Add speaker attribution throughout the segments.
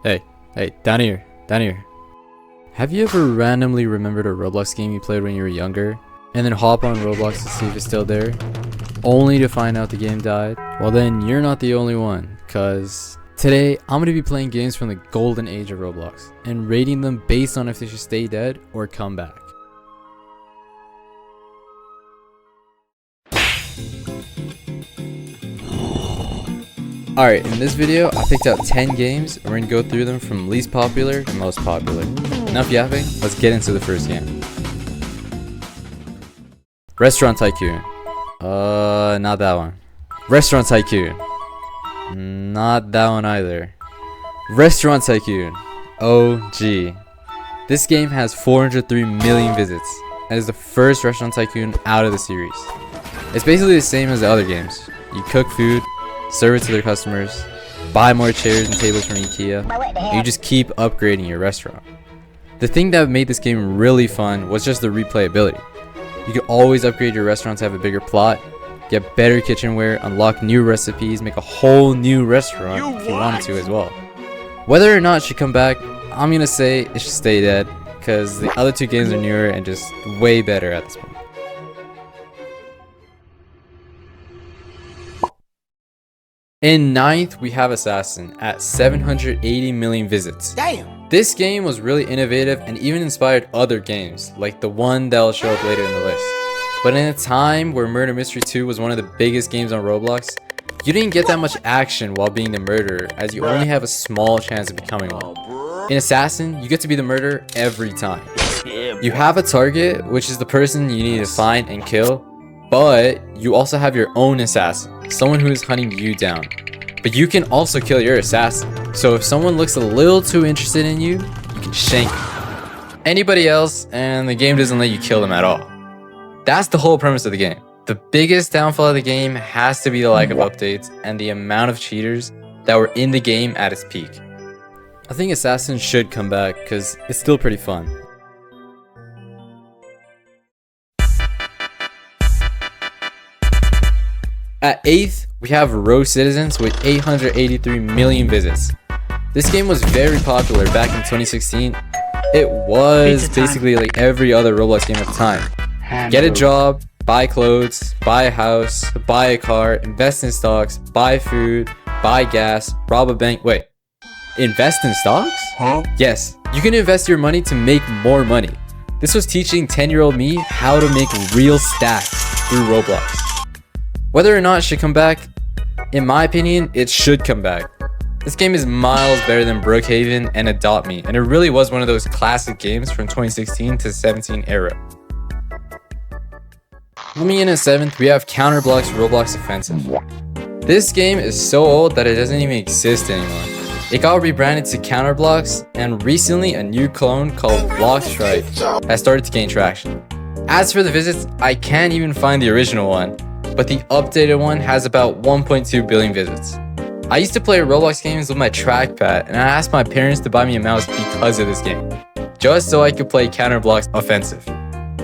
Speaker 1: Hey, down here, down here. Have you ever randomly remembered a Roblox game you played when you were younger, and then hop on Roblox to see if it's still there, only to find out the game died? Well then, you're not the only one, cause today, I'm gonna be playing games from the golden age of Roblox, and rating them based on if they should stay dead or come back. Alright, in this video, I picked out 10 games, and we're gonna go through them from least popular to most popular. Enough yapping, let's get into the first game. Restaurant Tycoon. Not that one. Restaurant Tycoon. Not that one either. Restaurant Tycoon. OG. This game has 403 million visits, and is the first Restaurant Tycoon out of the series. It's basically the same as the other games. You cook food, serve it to their customers, buy more chairs and tables from IKEA, and you just keep upgrading your restaurant. The thing that made this game really fun was just the replayability. You could always upgrade your restaurant to have a bigger plot, get better kitchenware, unlock new recipes, make a whole new restaurant if you wanted to as well. Whether or not it should come back, I'm gonna say it should stay dead, because the other two games are newer and just way better at this point. In 9th, we have Assassin at 780 million visits.
Speaker 2: Damn!
Speaker 1: This game was really innovative and even inspired other games, like the one that'll show up later in the list. But in a time where Murder Mystery 2 was one of the biggest games on Roblox, you didn't get that much action while being the murderer, as you only have a small chance of becoming one. In Assassin, you get to be the murderer every time. You have a target, which is the person you need to find and kill, but you also have your own assassin, someone who is hunting you down. But you can also kill your assassin, so if someone looks a little too interested in you, you can shank them. Anybody else, and the game doesn't let you kill them at all. That's the whole premise of the game. The biggest downfall of the game has to be the lack of updates and the amount of cheaters that were in the game at its peak. I think Assassin should come back because it's still pretty fun. At 8th, we have Rogue Citizens with 883 million visits. This game was very popular back in 2016. It was basically like every other Roblox game at the time. Get a job, buy clothes, buy a house, buy a car, invest in stocks, buy food, buy gas, rob a bank. Wait, invest in stocks?
Speaker 2: Huh?
Speaker 1: Yes, you can invest your money to make more money. This was teaching 10-year-old me how to make real stacks through Roblox. Whether or not it should come back, in my opinion, it should come back. This game is miles better than Brookhaven and Adopt Me, and it really was one of those classic games from 2016 to 17 era. Coming in at 7th, we have Counterblock's Roblox Offensive. This game is so old that it doesn't even exist anymore. It got rebranded to Counterblocks, and recently a new clone called Block Strike has started to gain traction. As for the visits, I can't even find the original one, but the updated one has about 1.2 billion visits. I used to play Roblox games with my trackpad, and I asked my parents to buy me a mouse because of this game, just so I could play Counterblock's Offensive.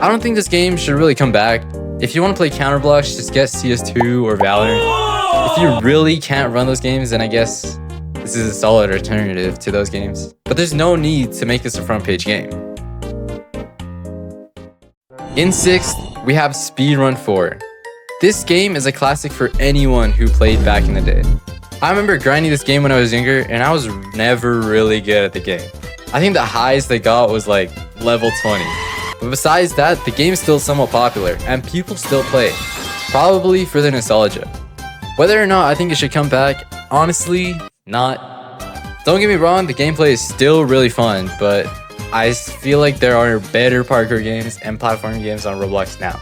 Speaker 1: I don't think this game should really come back. If you want to play Counterblocks, just get CS2 or Valorant. If you really can't run those games, then I guess this is a solid alternative to those games. But there's no need to make this a front page game. In 6th, we have Speedrun 4. This game is a classic for anyone who played back in the day. I remember grinding this game when I was younger, and I was never really good at the game. I think the highest they got was like level 20. But besides that, the game is still somewhat popular, and people still play it, probably for the nostalgia. Whether or not I think it should come back, honestly, not. Don't get me wrong, the gameplay is still really fun, but I feel like there are better parkour games and platforming games on Roblox now.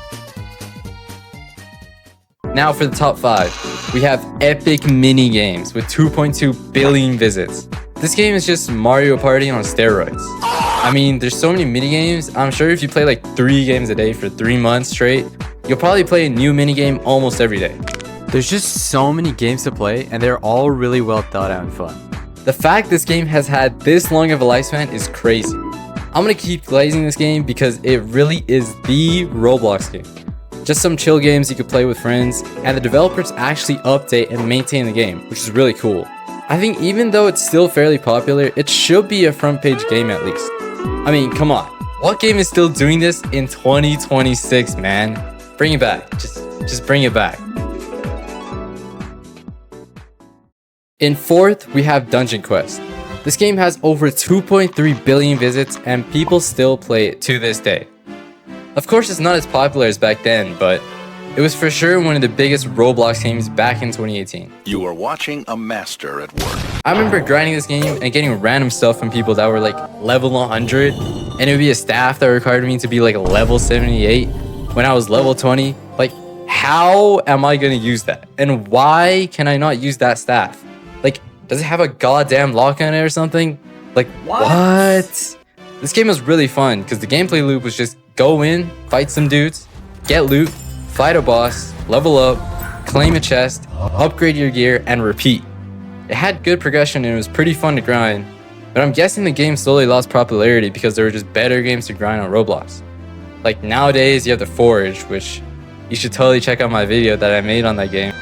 Speaker 1: Now for the top 5, we have Epic Mini Games with 2.2 billion visits. This game is just Mario Party on steroids. I mean, there's so many mini games. I'm sure if you play like 3 games a day for 3 months straight, you'll probably play a new mini game almost every day. There's just so many games to play, and they're all really well thought out and fun. The fact this game has had this long of a lifespan is crazy. I'm gonna keep glazing this game because it really is the Roblox game. Just some chill games you could play with friends, and the developers actually update and maintain the game, which is really cool. I think even though it's still fairly popular, it should be a front page game at least. I mean, come on. What game is still doing this in 2026, man? Bring it back. Just bring it back. In fourth, we have Dungeon Quest. This game has over 2.3 billion visits and people still play it to this day. Of course, it's not as popular as back then, but it was for sure one of the biggest Roblox games back in 2018.
Speaker 2: You are watching a master at work.
Speaker 1: I remember grinding this game and getting random stuff from people that were like level 100, and it would be a staff that required me to be like level 78 when I was level 20. Like, how am I gonna use that? And why can I not use that staff? Like, does it have a goddamn lock on it or something? Like, what? This game was really fun because the gameplay loop was just go in, fight some dudes, get loot, fight a boss, level up, claim a chest, upgrade your gear, and repeat. It had good progression and it was pretty fun to grind, but I'm guessing the game slowly lost popularity because there were just better games to grind on Roblox. Like nowadays, you have the Forge, which you should totally check out my video that I made on that game.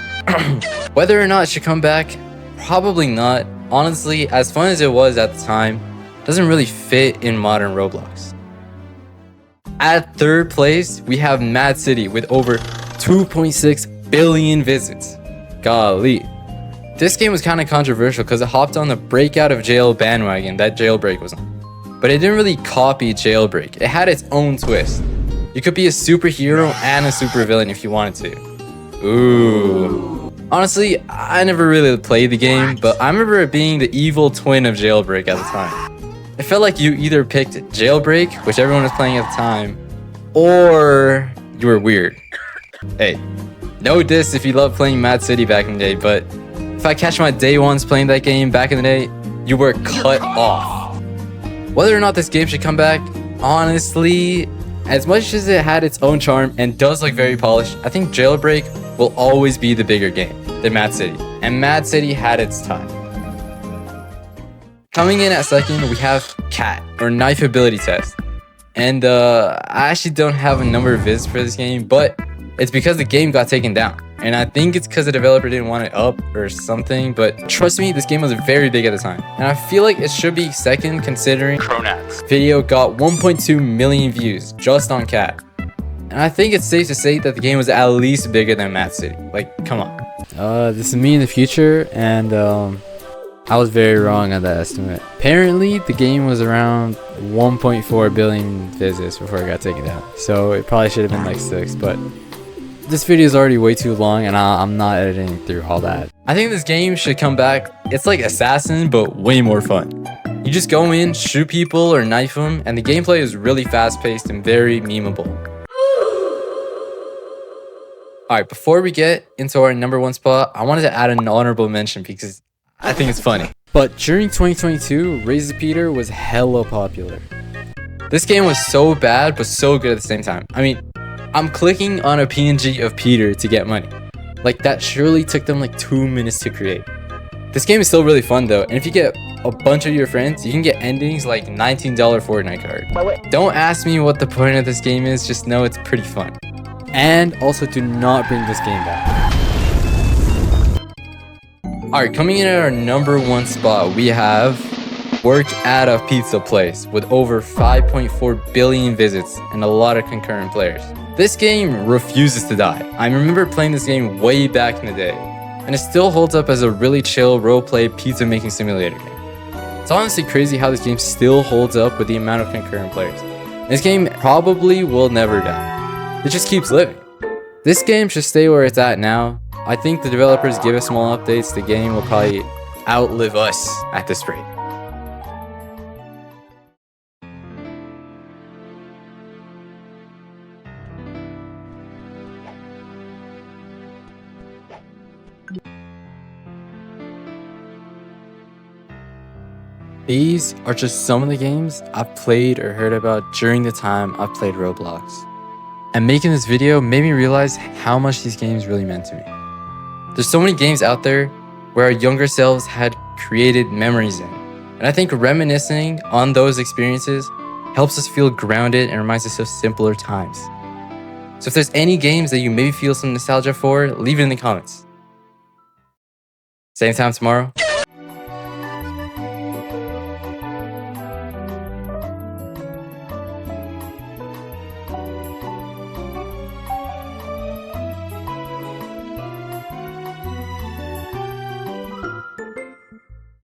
Speaker 1: Whether or not it should come back, probably not. Honestly, as fun as it was at the time, it doesn't really fit in modern Roblox. At third place, we have Mad City with over 2.6 billion visits. Golly. This game was kind of controversial because it hopped on the breakout of jail bandwagon that Jailbreak was on. But it didn't really copy Jailbreak. It had its own twist. You could be a superhero and a supervillain if you wanted to. Ooh. Honestly, I never really played the game, but I remember it being the evil twin of Jailbreak at the time. It felt like you either picked Jailbreak, which everyone was playing at the time, or you were weird. Hey, no diss if you love playing Mad City back in the day, but if I catch my day ones playing that game back in the day, you were cut off. Whether or not this game should come back, honestly, as much as it had its own charm and does look very polished, I think Jailbreak will always be the bigger game than Mad City, and Mad City had its time. Coming in at second, we have Cat, or Knife Ability Test. And I actually don't have a number of visits for this game, but it's because the game got taken down. And I think it's because the developer didn't want it up or something, but trust me, this game was very big at the time. And I feel like it should be second considering Cronat's video got 1.2 million views just on Cat. And I think it's safe to say that the game was at least bigger than Mad City. Like, come on. This is me in the future, and I was very wrong on that estimate. Apparently, the game was around 1.4 billion visits before it got taken down. So it probably should have been like 6, but this video is already way too long and I'm not editing through all that. I think this game should come back. It's like Assassin, but way more fun. You just go in, shoot people or knife them, and the gameplay is really fast-paced and very memeable. Alright, before we get into our number 1 spot, I wanted to add an honorable mention because I think it's funny. But during 2022, Raise the Peter was hella popular. This game was so bad, but so good at the same time. I mean, I'm clicking on a PNG of Peter to get money. Like, that surely took them like 2 minutes to create. This game is still really fun though, and if you get a bunch of your friends, you can get endings like $19 Fortnite card. Don't ask me what the point of this game is, just know it's pretty fun. And also, do not bring this game back. Alright, coming in at our number 1 spot, we have Work at a Pizza Place with over 5.4 billion visits and a lot of concurrent players. This game refuses to die. I remember playing this game way back in the day, and it still holds up as a really chill roleplay pizza making simulator game. It's honestly crazy how this game still holds up with the amount of concurrent players. This game probably will never die. It just keeps living. This game should stay where it's at now. I think the developers give us small updates, the game will probably outlive us at this rate. These are just some of the games I've played or heard about during the time I've played Roblox. And making this video made me realize how much these games really meant to me. There's so many games out there where our younger selves had created memories in. And I think reminiscing on those experiences helps us feel grounded and reminds us of simpler times. So if there's any games that you maybe feel some nostalgia for, leave it in the comments. Same time tomorrow.